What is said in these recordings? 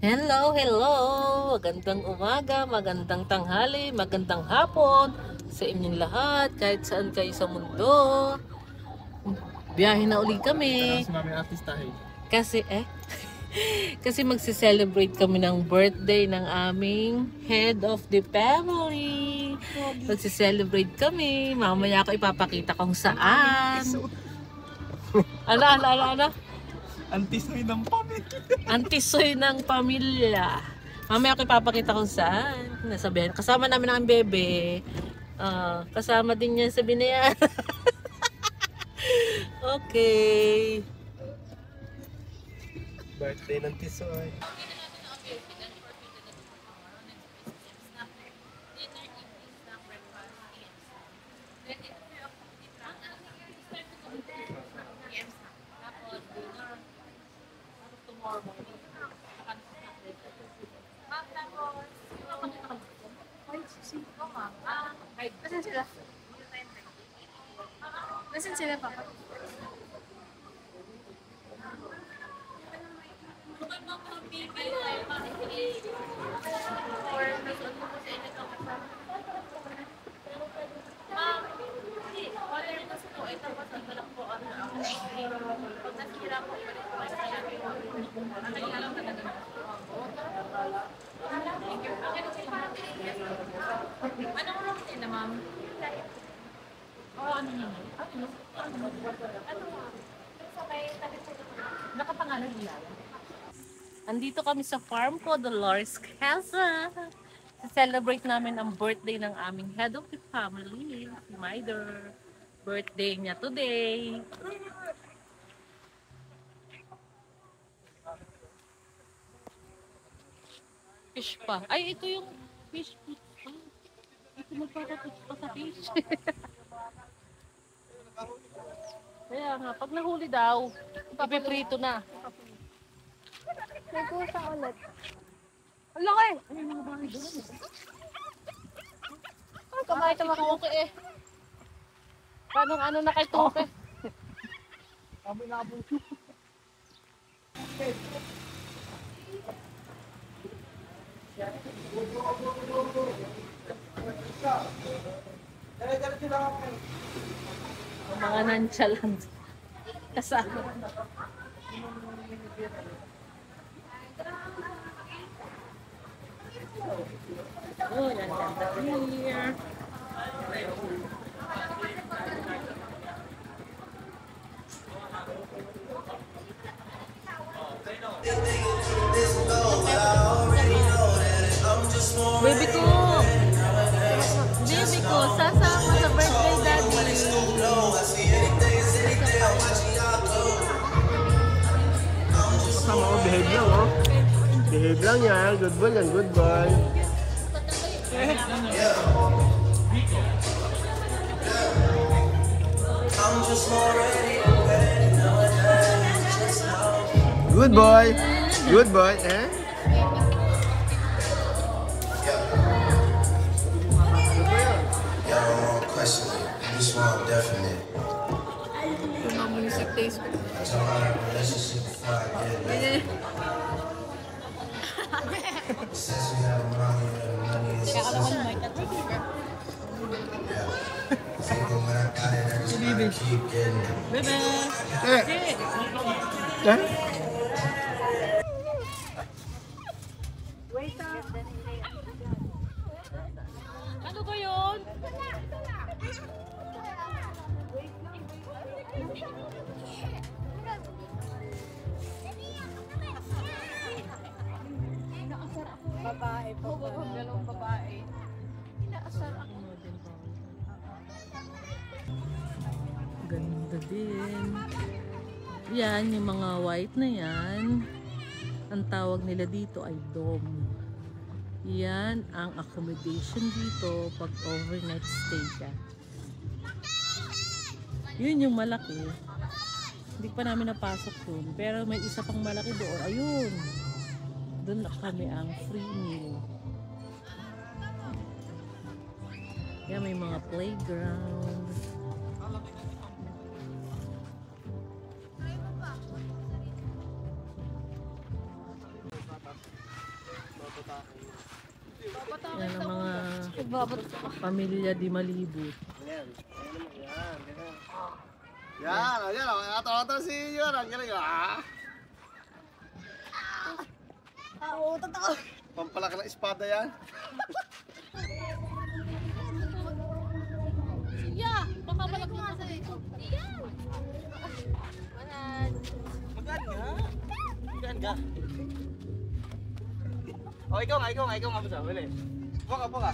Hello, hello! Magandang umaga, magandang tanghali, magandang hapon sa inyong lahat, kahit saan kayo sa mundo. Biyahe na uli kami. Kasi kasi magse-celebrate kami ng birthday ng aming head of the family. Magse-celebrate kami. Mamaya ako ipapakita kung saan. Ano? Antisoy ng pamilya. Antisoy ng pamilya. Mamaya ako ipapakita kung saan. Nasabihan. Kasama namin ang bebe. Kasama din niya sa binayan. Okay. Birthday ng Tisoy. Nasaan sila? Nasaan sila, Papa? Anong room nila, ma'am? Ano niya? Nakapangalan nila. Andito kami sa farm ko, Dolores Casa. Celebrate namin ang birthday ng aming head of the family, si Maider. Birthday niya today. Fish pa. Ay, ito yung fish. Ito magpapapit pa sa fish. Kaya nga, pag nahuli daw, ipiprito na. May pusa ulit. Ang laki! Ay, mga bahay doon. Ay, kamay ito Tuke eh. Paano ano na kay Tuke? Kami na po. Ang mga nonchalant. Kasama. Oh, nandanda here. Baby ko! Baby ko, sasama sa birthday daddy. Kasama ko, behave lang oh. Behave lang yan. Good boy yan, good boy. Good boy. Good boy, eh? Yeah, I don't want to question it. This one definite. Yung mga music taste ko. I told her a relationship before I get it. Since we have money, yeah. So even when I got it, I just gotta keep getting it. Bebe! Eh? Ano ba yun? Babae po. Dalawang babae. Inaasar ako. Ganda din. Yan, yung mga white na yan. Ang tawag nila dito ay dome. Yan ang accommodation dito pag overnight stay ka. Yun yung malaki. Hindi pa namin napasok dun. Pero may isa pang malaki doon. Ayun. Doon na kami ang free meal. Yan, may mga playground. Yan ang mga Nagbabato ako. pamilya di Malibu. Ayan. Yan, ayan. Ataw-ataw si Yuan. Ang galing. Oo, totoo. Pampalaki ng espada yan. Yeah, baka malaki nga sa ito. Yeah. Magaan nga. Magaan ka. O, ikaw nga ba sa? Wala. Buka.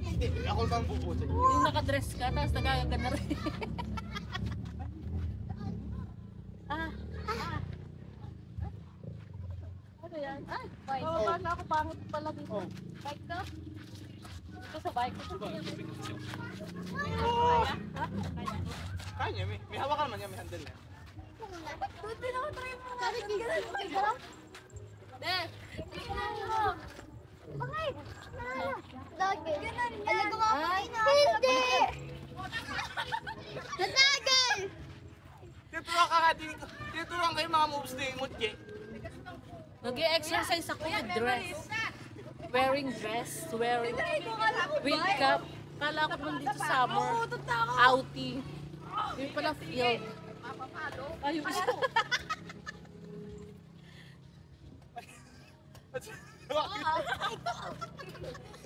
Hindi, ako lang pupusin. Yung nakadress ka, tapos nagaganda rin. Ano yan? Ay, bike. Oh, baka ako pangit pala dito. Bike ka? Ito sa bike ko. Kanya, may hawak ka naman yan, may handle na. Ba't din ako try mo? Sabi ko ganun mo ito? Tingnan mo. Bakit? Lagi. Ganun yan. Alam ko nga hindi! Natagal! Tinuturuan kayo mga moves ni Mutye. Nag-exercise ako with dress. Wearing with cap. Kala ko nung dito summer. Outing. Hindi pala field. Ayun siya.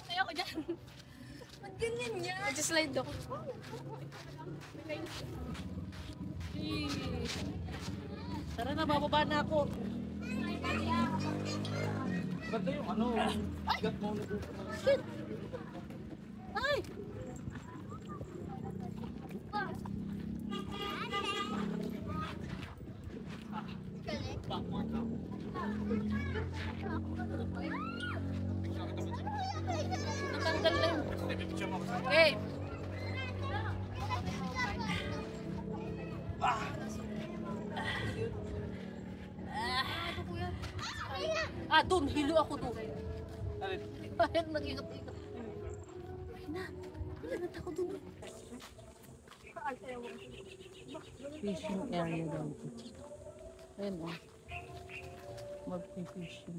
Ayoko dyan. Ba't ganyan yan? Mag-slide ako. Tara na, bababa na ako. Ganda yung ano, bigat mo na dito. Ay! Natanggal na yun. Okay. Doon. Hilo ako doon. Ayun, nag-ingat-ingat. Ayun na. Ingat ako doon. Fishing area daw. Ayun o. Mag-fishing.